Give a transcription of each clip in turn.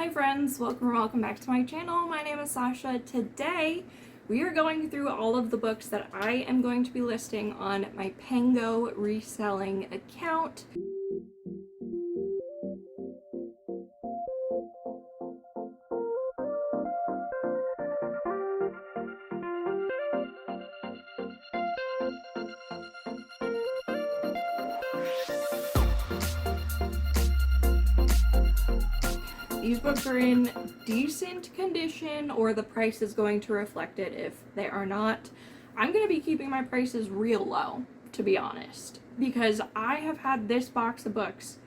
Hi friends, welcome back to my channel. My name is Sasha. Today we are going through all of the books that I am going to be listing on my Pango reselling account. These books are in decent condition, or the price is going to reflect it. If they are not, I'm going to be keeping my prices real low, to be honest, because I have had this box of books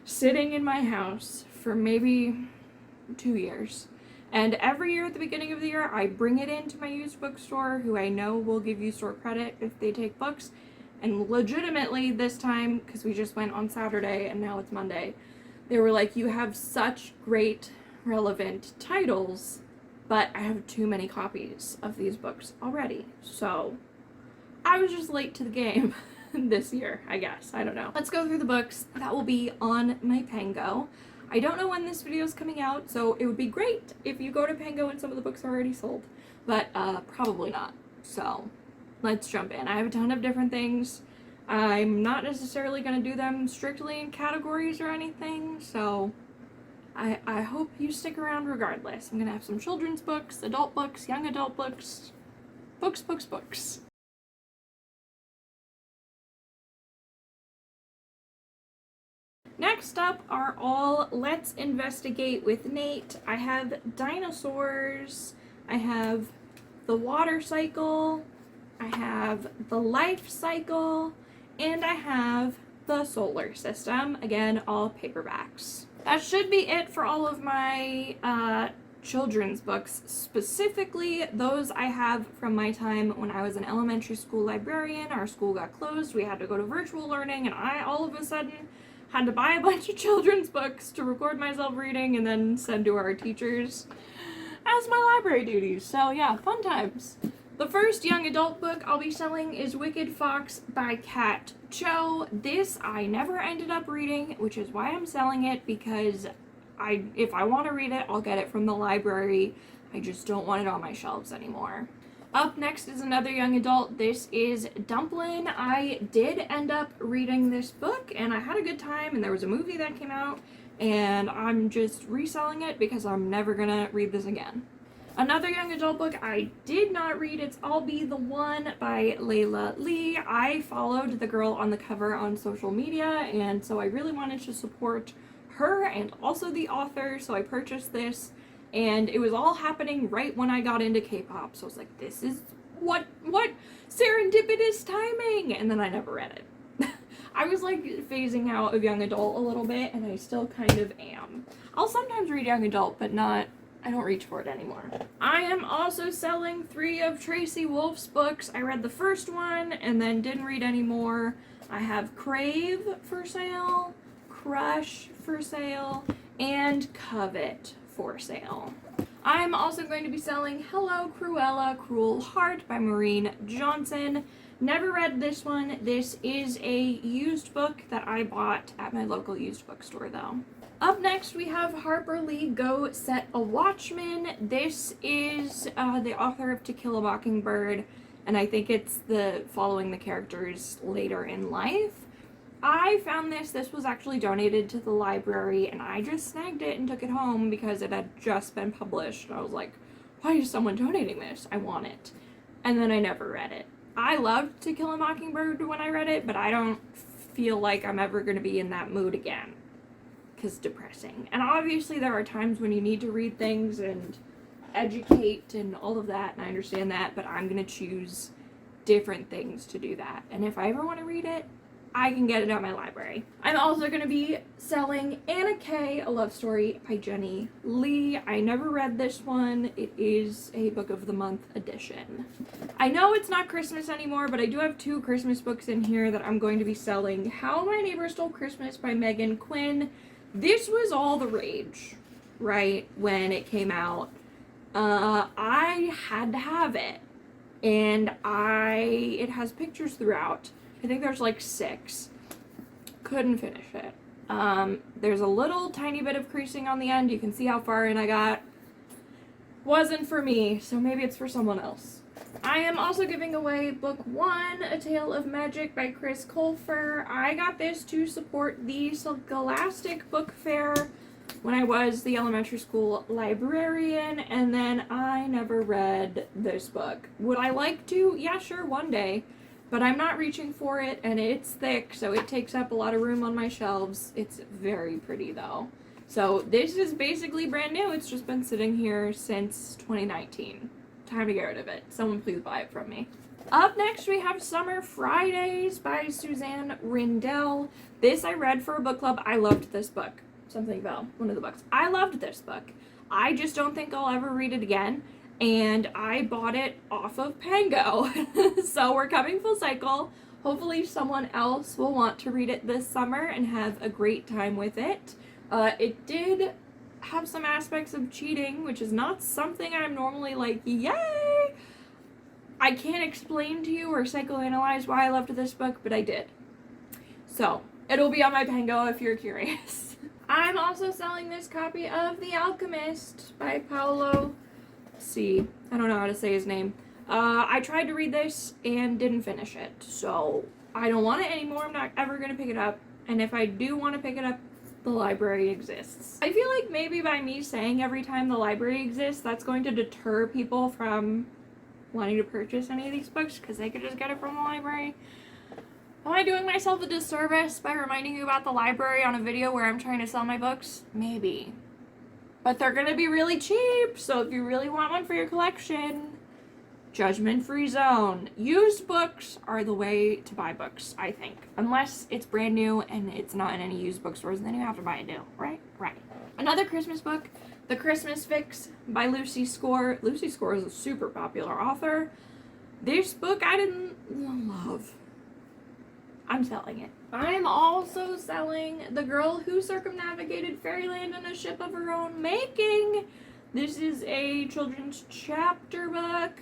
sitting in my house for maybe 2 years. And every year at the beginning of the year, I bring it into my used bookstore, who I know will give you store credit if they take books. And legitimately this time, because we just went on Saturday and now it's Monday, they were like, you have such great relevant titles, but I have too many copies of these books already. So I was just late to the game this year, I guess. I don't know. Let's go through the books that will be on my Pango. I don't know when this video is coming out, so it would be great if you go to Pango and some of the books are already sold, but probably not. So let's jump in. I have a ton of different things. I'm not necessarily going to do them strictly in categories or anything, so I hope you stick around regardless. I'm going to have some children's books, adult books, young adult books, books. Next up are all Let's Investigate with Nate. I have dinosaurs, I have the water cycle, I have the life cycle, and I have the solar system. Again, all paperbacks. That should be it for all of my children's books. Specifically, those I have from my time when I was an elementary school librarian. Our school got closed, we had to go to virtual learning, and I all of a sudden had to buy a bunch of children's books to record myself reading and then send to our teachers as my library duties. So yeah, fun times. The first young adult book I'll be selling is Wicked Fox by Kat Cho. This I never ended up reading, which is why I'm selling it, because if I want to read it, I'll get it from the library. I just don't want it on my shelves anymore. Up next is another young adult. This is Dumplin'. I did end up reading this book, and I had a good time, and there was a movie that came out, and I'm just reselling it because I'm never gonna read this again. Another young adult book I did not read, it's I'll Be the One by Layla Lee. I followed the girl on the cover on social media, and so I really wanted to support her and also the author, so I purchased this, and it was all happening right when I got into K-pop, so I was like, this is what serendipitous timing, and then I never read it. I was like phasing out of young adult a little bit, and I still kind of am. I'll sometimes read young adult, but I don't reach for it anymore. I am also selling 3 of Tracy Wolf's books. I read the first one and then didn't read any more. I have Crave for sale, Crush for sale, and Covet for sale. I'm also going to be selling Hello Cruella, Cruel Heart by Maureen Johnson. Never read this one. This is a used book that I bought at my local used bookstore though. Up next, we have Harper Lee Go Set a Watchman. This is the author of To Kill a Mockingbird, and I think it's following the characters later in life. I found this was actually donated to the library, and I just snagged it and took it home because it had just been published. I was like, why is someone donating this? I want it. And then I never read it. I loved To Kill a Mockingbird when I read it, but I don't feel like I'm ever going to be in that mood again. Is depressing. And obviously there are times when you need to read things and educate and all of that, and I understand that, but I'm gonna choose different things to do that. And if I ever want to read it, I can get it at my library. I'm also gonna be selling Anna Kay, A Love Story by Jenny Lee. I never read this one. It is a book of the month edition. I know it's not Christmas anymore, but I do have 2 Christmas books in here that I'm going to be selling. How My Neighbor Stole Christmas by Megan Quinn. This was all the rage, right, when it came out. I had to have it, and it has pictures throughout. I think there's like 6. Couldn't finish it. There's a little tiny bit of creasing on the end. You can see how far in I got. Wasn't for me, so maybe it's for someone else. I am also giving away book 1, A Tale of Magic by Chris Colfer. I got this to support the Scholastic Book Fair when I was the elementary school librarian, and then I never read this book. Would I like to? Yeah, sure, one day. But I'm not reaching for it, and it's thick, so it takes up a lot of room on my shelves. It's very pretty, though. So this is basically brand new. It's just been sitting here since 2019. Time to get rid of it. Someone please buy it from me. Up next, we have Summer Fridays by Suzanne Rindell. This I read for a book club. I loved this book. Something about one of the books. I loved this book. I just don't think I'll ever read it again. And I bought it off of Pango. So we're coming full cycle. Hopefully someone else will want to read it this summer and have a great time with it. It did have some aspects of cheating, which is not something I'm normally like, yay! I can't explain to you or psychoanalyze why I loved this book, but I did. So, it'll be on my Pango if you're curious. I'm also selling this copy of The Alchemist by Paolo C. I don't know how to say his name. I tried to read this and didn't finish it, so I don't want it anymore. I'm not ever going to pick it up, and if I do want to pick it up, the library exists. I feel like maybe by me saying every time the library exists, that's going to deter people from wanting to purchase any of these books because they could just get it from the library. Am I doing myself a disservice by reminding you about the library on a video where I'm trying to sell my books? Maybe. But they're gonna be really cheap, so if you really want one for your collection, judgment-free zone. Used books are the way to buy books, I think. Unless it's brand new and it's not in any used bookstores, and then you have to buy it new, right? Right. Another Christmas book, The Christmas Fix by Lucy Score. Lucy Score is a super popular author. This book I didn't love. I'm selling it. I'm also selling The Girl Who Circumnavigated Fairyland in a Ship of Her Own Making. This is a children's chapter book.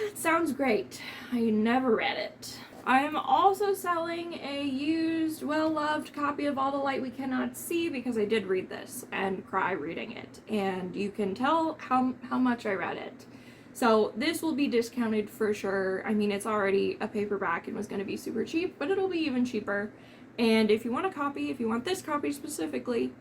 It sounds great. I never read it. I am also selling a used, well-loved copy of All the Light We Cannot See because I did read this and cry reading it. And you can tell how much I read it. So this will be discounted for sure. I mean, it's already a paperback and was going to be super cheap, but it'll be even cheaper. And if you want a copy, if you want this copy specifically,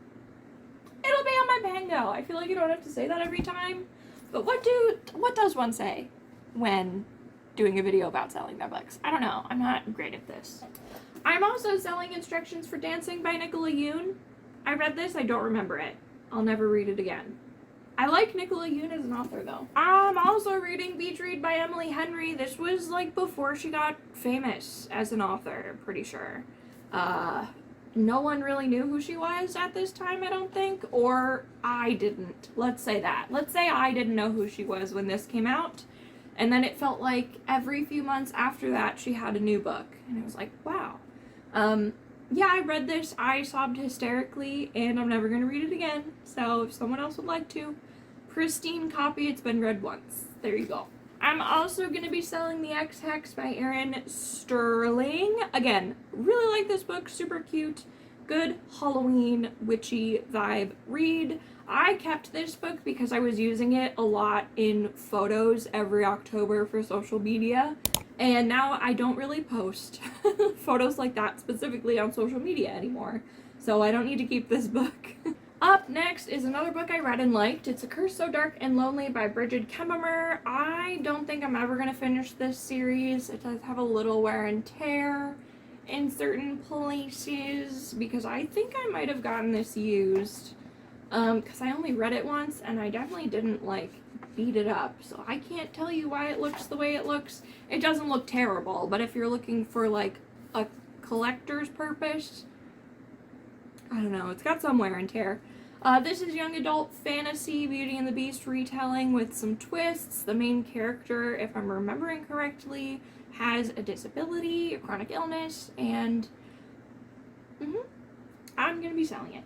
it'll be on my Pango. I feel like you don't have to say that every time. But what does one say when doing a video about selling their books? I don't know. I'm not great at this. I'm also selling Instructions for Dancing by Nicola Yoon. I read this. I don't remember it. I'll never read it again. I like Nicola Yoon as an author, though. I'm also reading Beach Read by Emily Henry. This was, like, before she got famous as an author, I'm pretty sure. No one really knew who she was at this time, I don't think. Or I didn't. Let's say that. Let's say I didn't know who she was when this came out. And then it felt like every few months after that, she had a new book. And it was like, wow. Yeah, I read this. I sobbed hysterically, and I'm never going to read it again. So if someone else would like to, pristine copy. It's been read once. There you go. I'm also going to be selling The Ex-Hex by Erin Sterling. Again, really like this book. Super cute. Good Halloween witchy vibe read. I kept this book because I was using it a lot in photos every October for social media. And now I don't really post photos like that specifically on social media anymore. So I don't need to keep this book. Up next is another book I read and liked. It's A Curse So Dark and Lonely by Bridget Kemmerer. I don't think I'm ever going to finish this series. It does have a little wear and tear in certain places because I think I might have gotten this used. Because I only read it once and I definitely didn't, like, beat it up. So I can't tell you why it looks the way it looks. It doesn't look terrible, but if you're looking for, like, a collector's purpose, I don't know, it's got some wear and tear. This is young adult fantasy, Beauty and the Beast retelling with some twists. The main character, if I'm remembering correctly, has a disability, a chronic illness, and I'm going to be selling it.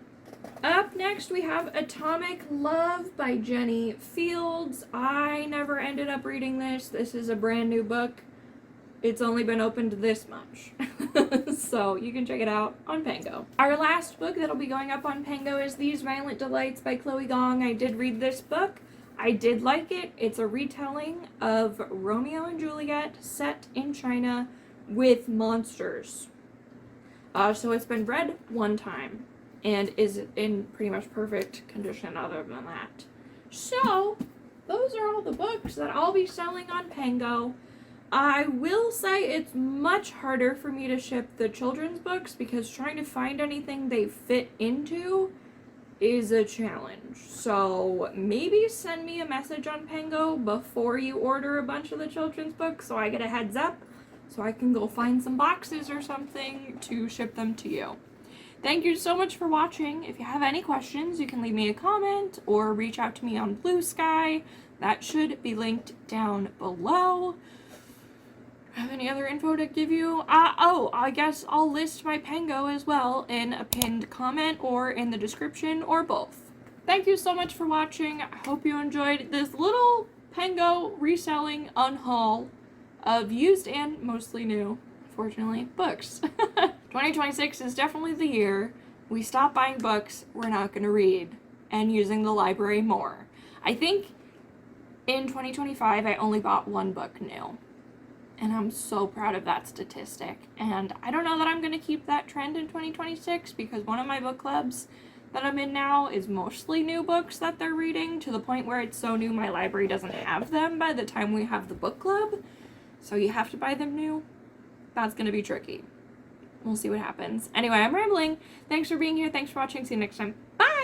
Up next, we have Atomic Love by Jenny Fields. I never ended up reading this. This is a brand new book. It's only been opened this much. So you can check it out on Pango. Our last book that'll be going up on Pango is These Violent Delights by Chloe Gong. I did read this book. I did like it. It's a retelling of Romeo and Juliet set in China with monsters. So it's been read one time and is in pretty much perfect condition other than that. So those are all the books that I'll be selling on Pango. I will say it's much harder for me to ship the children's books because trying to find anything they fit into is a challenge. So maybe send me a message on Pango before you order a bunch of the children's books so I get a heads up so I can go find some boxes or something to ship them to you. Thank you so much for watching. If you have any questions, you can leave me a comment or reach out to me on Blue Sky. That should be linked down below. Have any other info to give you? I guess I'll list my Pango as well in a pinned comment or in the description or both. Thank you so much for watching. I hope you enjoyed this little Pango reselling unhaul of used and mostly new, unfortunately, books. 2026 is definitely the year we stop buying books we're not going to read and using the library more. I think in 2025 I only bought one book new. And I'm so proud of that statistic. And I don't know that I'm going to keep that trend in 2026 because one of my book clubs that I'm in now is mostly new books that they're reading to the point where it's so new my library doesn't have them by the time we have the book club. So you have to buy them new. That's going to be tricky. We'll see what happens. Anyway, I'm rambling. Thanks for being here. Thanks for watching. See you next time. Bye!